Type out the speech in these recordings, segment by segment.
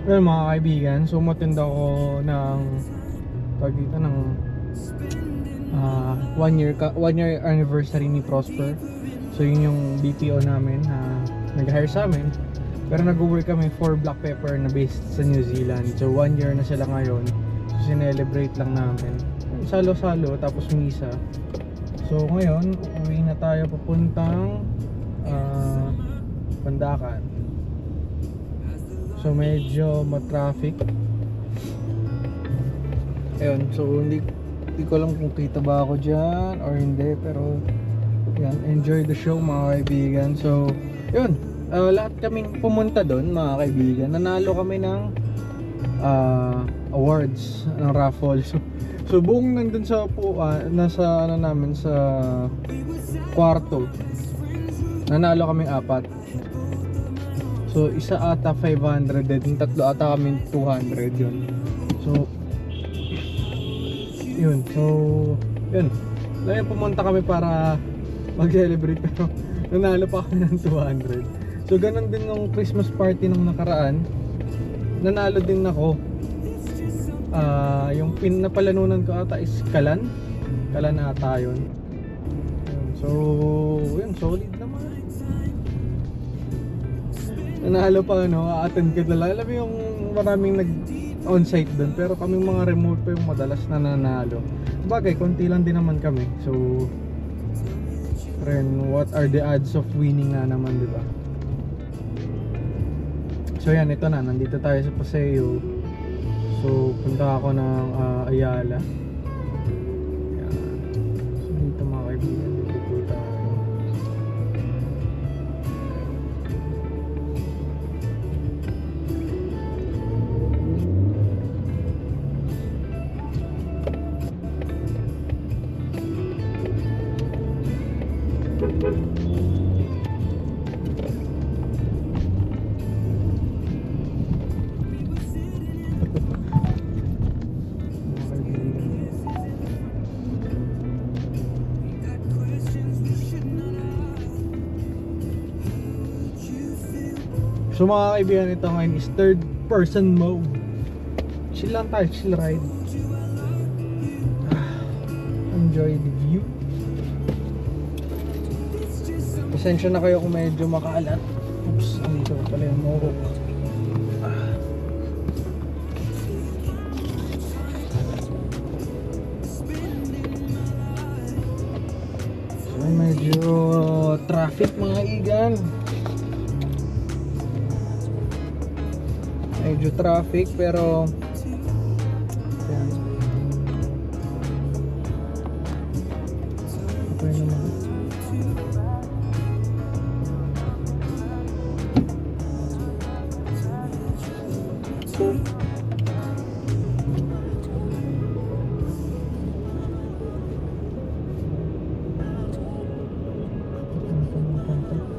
Well, mga kaibigan, so umattend ako ng tawag dito ng 1 year anniversary ni Prosper. So yun yung BPO namin na nag-hire sa amin. Pero nag-work kami for Black Pepper na based sa New Zealand. So 1 year na sila ngayon. So sinelebrate lang namin. Salo-salo tapos misa. So ngayon, uuwi na tayo papuntang Pandakan. So medyo ma-traffic. Ayun, so hindi ko alam kung kita ba ako dyan or hindi, pero yan, enjoy the show mga kaibigan. So yun, lahat kaming pumunta doon mga kaibigan. Nanalo kami ng awards, ng raffle. So buong nandun sa nasa ano namin sa kwarto, nanalo kami 4. So isa ata 500 din, tatlo ata kami 200 yun. So yun, pumunta kami para mag-celebrate pero nanalo pa kami ng 200. So ganun din nung Christmas party nung nakaraan, nanalo din ako. Yung pinapalanunan ko ata is Kalan ata yun. So yun, solid naman. Nanalo pa, a-attend ka na lang. Alam mo yung maraming nag-on-site doon, pero kaming mga remote pa yung madalas na nanalo. Sabagay, konti lang din naman kami. So ren, what are the odds of winning na naman, di ba? So yan, ito na, nandito tayo sa Paseo. So punta ako ng Ayala. Yan. So dito mga kaibigan, dito po tayo. So mga kaibigan, ito ngayon is third person mode. Chill lang tayo, chill ride. Enjoy the view. Pasensya na kayo kung medyo makaalat. Oops, andito pala yung mohawk. So medyo traffic mga igan. Medyo traffic pero yan. Okay naman.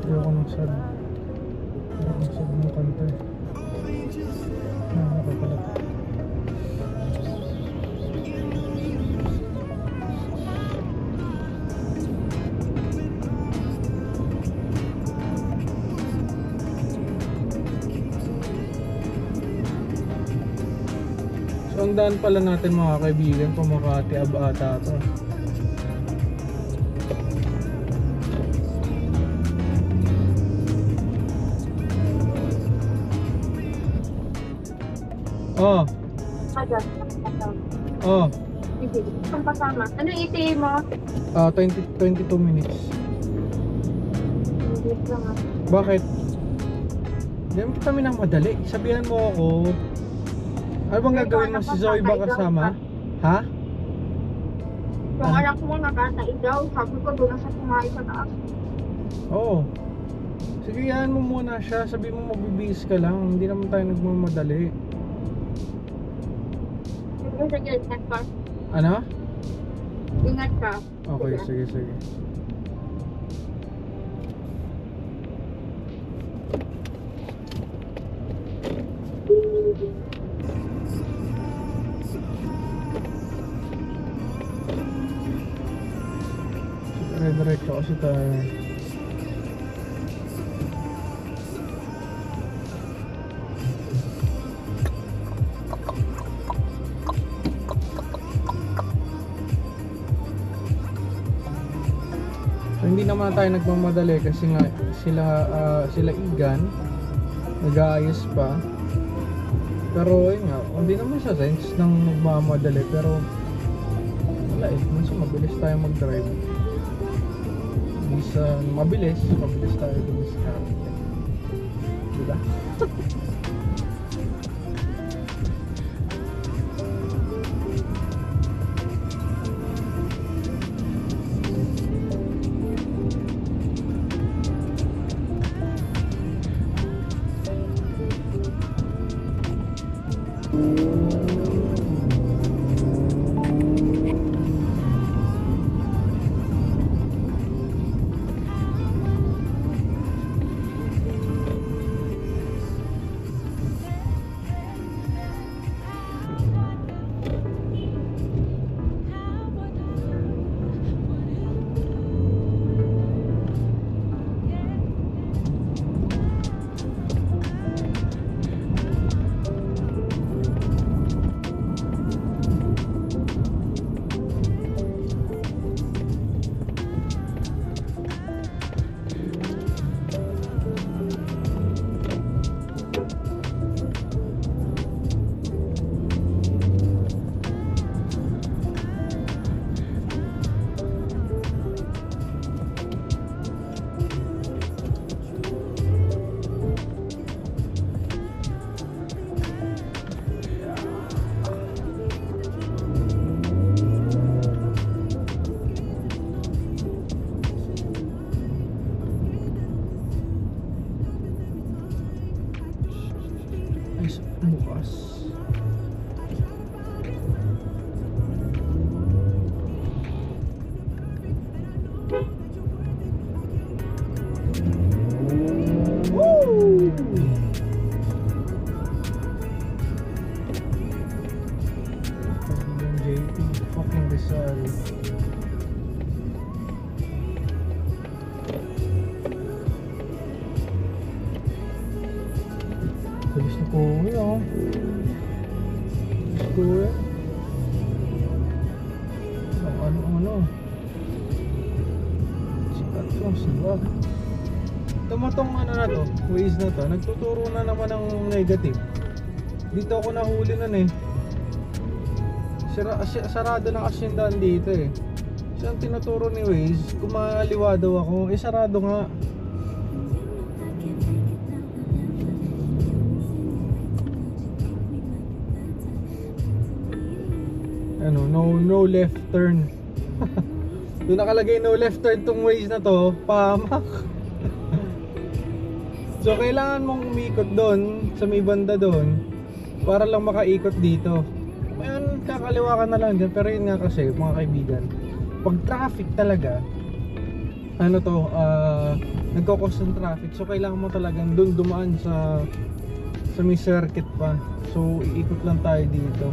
Ayoko ng sad. Ayoko ng sad ng kanta. So ang daan pala natin mga kaibigan, Makati Abata to. Oh. Oh. Ang pasama. Ano ETA mo? 22 minutes. Bakit? Hindi mo kami nang madali. Sabihan mo ako. Ano bang gagawin mo? Si Zoe ba kasama? Ha? Yung anak mo nakatay daw. Sabi ko doon sa kumain sa taas. Oo. Sige, yan mo muna siya. Sabi mo magbibihis ka lang. Hindi naman tayo nagmamadali. Sige, ingat ka. Ano? Ingat ka. Okay, sige. Diretso kasi tayo. naman tayo nagmamadali kasi nga sila Igan nag-aayos pa. Pero yun nga, hindi naman siya sense ng nagmamadali, pero wala eh, mas mabilis tayo mag-drive. Mabilis tayo dumiskarte. Diba? Bukas. Woo! JP fucking Rizal. Bilis na po yun. Bilis ko yun. Ano. Sikat yung sibat. Tumatong ano na to, Waze na to, nagtuturo na naman ng negative. Dito ako nahuli nun eh. Sarado ng asyendaan dito eh. So ang tinuturo ni Waze, kung makaliwa daw ako, sarado nga. No left turn. Doon nakalagay no left turn tong Waze na to, pahamak. So kailangan mong umikot doon sa may banda doon para lang makaikot dito. Ngayon kakaliwa ka na lang dyan. Pero yun nga kasi mga kaibigan, pag traffic talaga, nagkakos ng traffic, so kailangan mo talagang doon dumaan sa may circuit pa. So iikot lang tayo dito.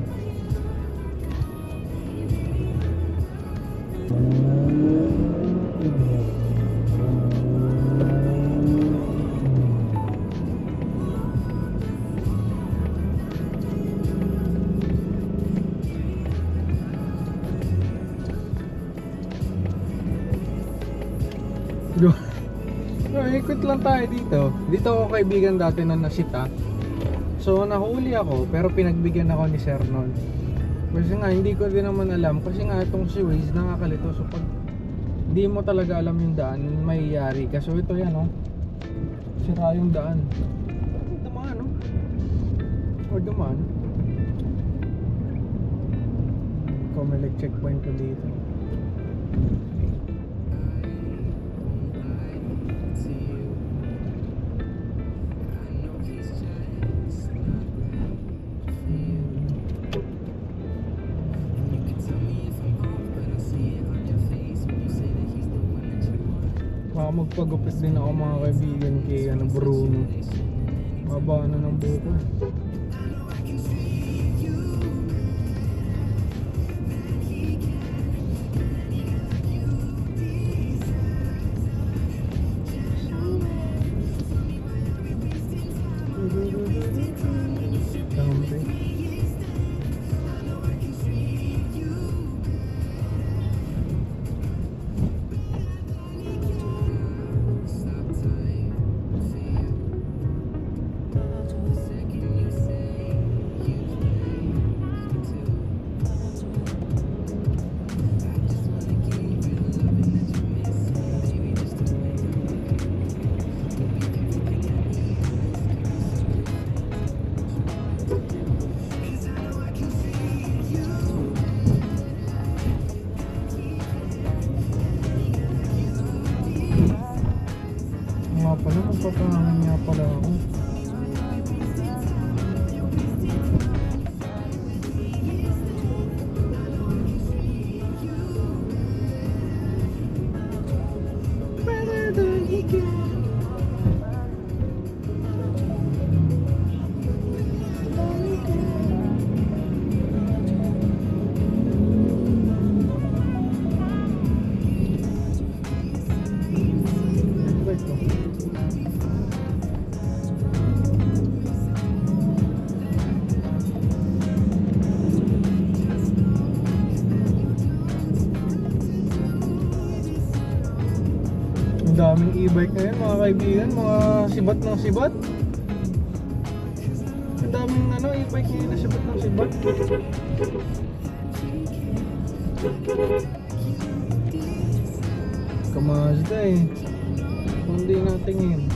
Ikot lang tayo dito. Dito ako kaibigan dati na nasita. So nahuli ako pero pinagbigyan ako ni Sir noon. Kasi nga hindi ko din naman alam. Kasi nga itong si Waze nakakalito. So pag hindi mo talaga alam yung daan, mayayari ka. So ito yan oh. Sira yung daan. Dumaan oh. Or dumaan. Comelec checkpoint ko dito. Magpagupit din ako mga kaibigan kay Bruno. Maba na ng buko. Napapangin nga pala ako. Ang daming e-bike ngayon mga kaibigan, mga sibat ng sibat. Ang daming e-bike ngayon na sibat ng sibat. Kamazda eh. Kung di natingin.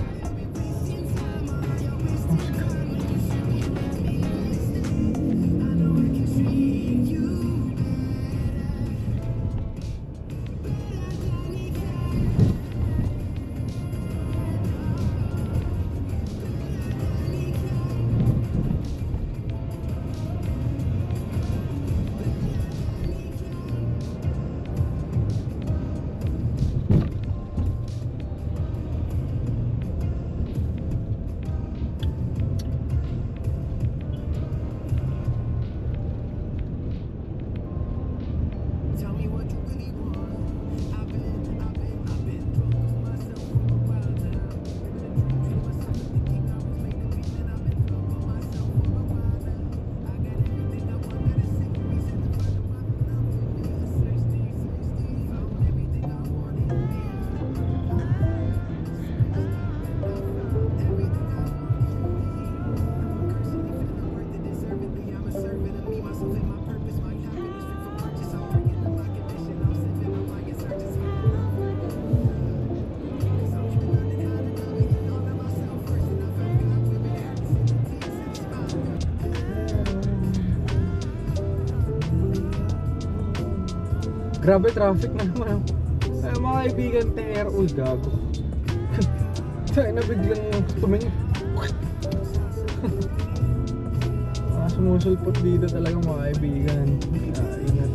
Grabe traffic na naman. Ay, mga kaibigan, TR. Uy, gago. Tayo na biglang tumingin. Sumusulpot dito talaga mga kaibigan. Ingat.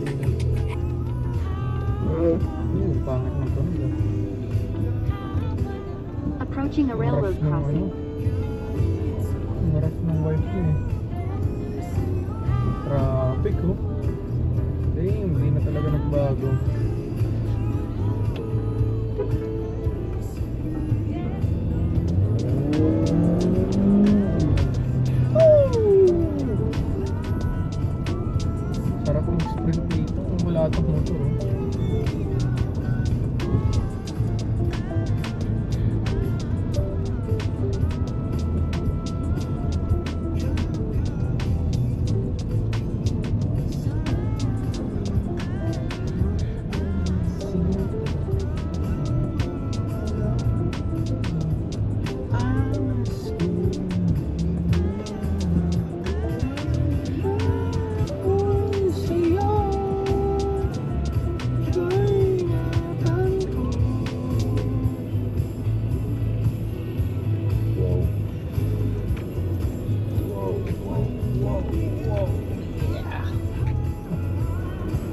Yun, pangit na to. Approaching a railroad crossing. Marap ng wife niya eh. Traffic oh. Damn, hindi na talaga nagbago. Sarap yung sprint dito kung wala itong motor oh.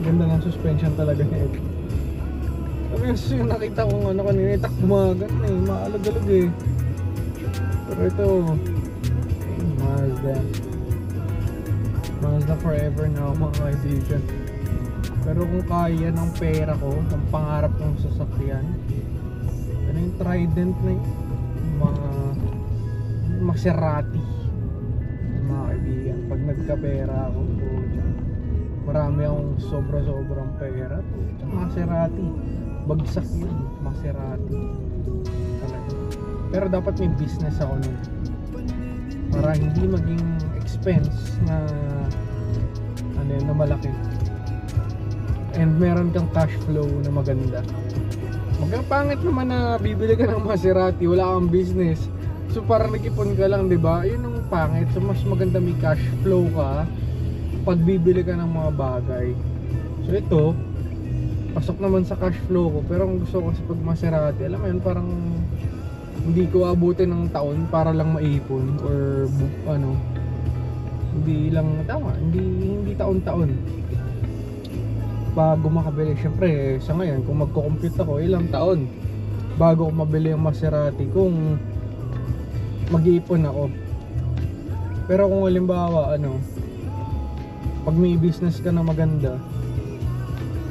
Ganda ng suspension talaga nito. Yung nakita kong kanina, takbumagan eh, maalog-alog eh. Pero ito, Mazda forever na mga kaibigan. Pero kung kaya ng pera ko, ang pangarap kong sasakyan, ano yung Trident na yun? Mga Maserati. Mga kaibigan, pag nagkapera ako, marami akong sobra-sobrang pera. Maserati, bagsak yun, Maserati talaga. Pero dapat may business ako nun para hindi maging expense na ano yun, na malaki, and meron kang cash flow na maganda. Magpangit naman na bibili ka ng Maserati, wala kang business, so para nag-ipon ka lang, diba? Yun ang pangit. So mas maganda may cash flow ka pag bibili ka ng mga bagay. So ito, pasok naman sa cash flow ko. Pero ang gusto ko kasi pag Maserati, alam mo yun, parang hindi ko abutin ng taon para lang maipon or ano, hindi lang tama, hindi taon-taon bago makabili. Syempre sa ngayon kung magko-compute ako, ilang taon bago ko mabili yung Maserati kung mag-iipon ako. Pero kung halimbawa ano, pag may business ka na maganda,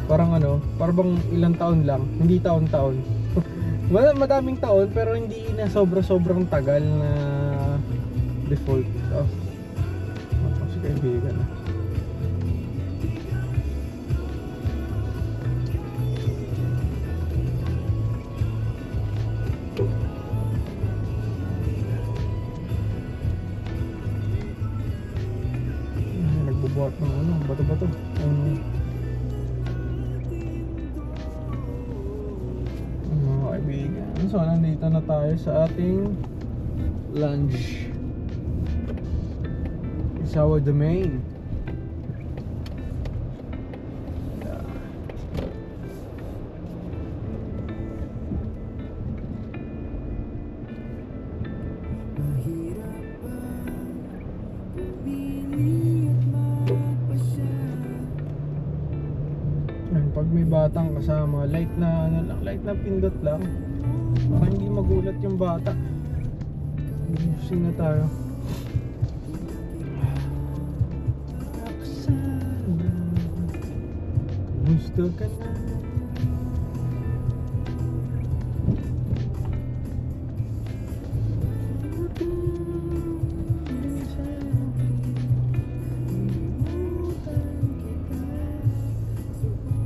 parang ano, parang ilang taon lang, hindi taon-taon. Madaming taon pero hindi na sobrang tagal na default. Oh, kasi kaibigan na. Nagbubuhat ng ano, bato-bato. Kaibigan. So, nandito na tayo sa ating lunch. It's our domain. Pag may batang kasama, light na ano lang, light na pindot lang para hindi magulat yung bata. Busing na tayo. Gusto ka na.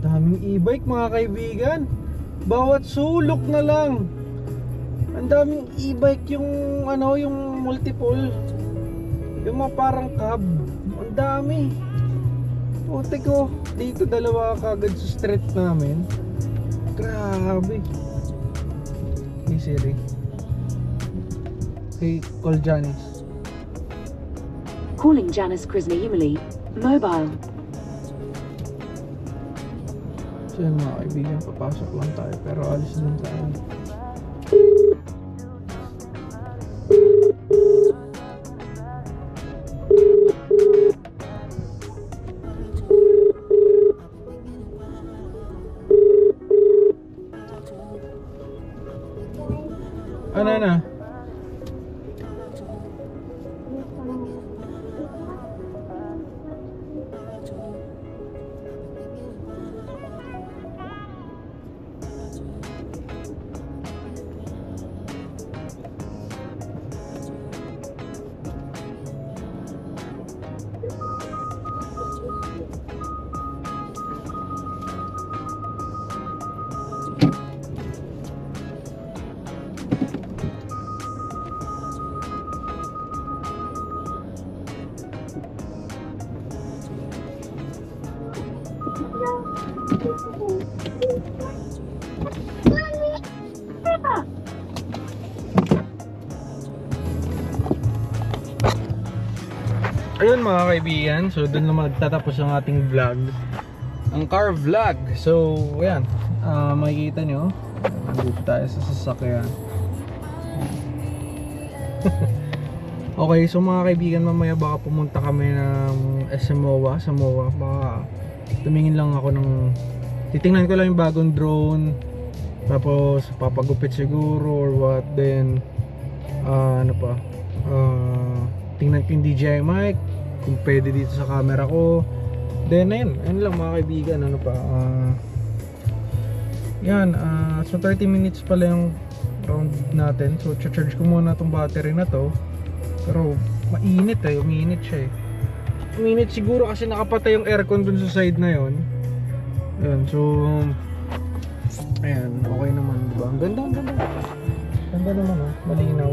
Daming e-bike mga kaibigan. Bawat sulok na lang. Ang daming e-bike, yung ano, yung multiple. Yung mga parang cab. Ang dami. Puti ko, dito dalawa kagad sa street namin. Grabe. Hey Siri. Hey, call Janice. Calling Janice Krishnayimali. Mobile. So yun mga kaibigan, papasok lang tayo pero alis din tayo. Ano na? Ayun mga kaibigan, so doon naman nagtatapos ang ating vlog, ang car vlog. So ayan, makikita nyo, nandito tayo sa sasakyan. Okay, so mga kaibigan, mamaya baka pumunta kami ng SMOA, sa MOA. Baka tumingin lang ako ng, titingnan ko lang yung bagong drone, tapos papagupit siguro or what. Then ano pa, tingnan ko yung DJI mic kung pwede dito sa camera ko. Then ayun lang mga kaibigan, ano pa, yan, so 30 minutes pala yung round natin. So charge ko muna itong battery na to. Pero mainit umiinit siya umiinit siguro kasi nakapatay yung aircon dun sa side na yon. Ayun, so ayan, okay naman, diba? Ang ganda ganda naman, malinaw.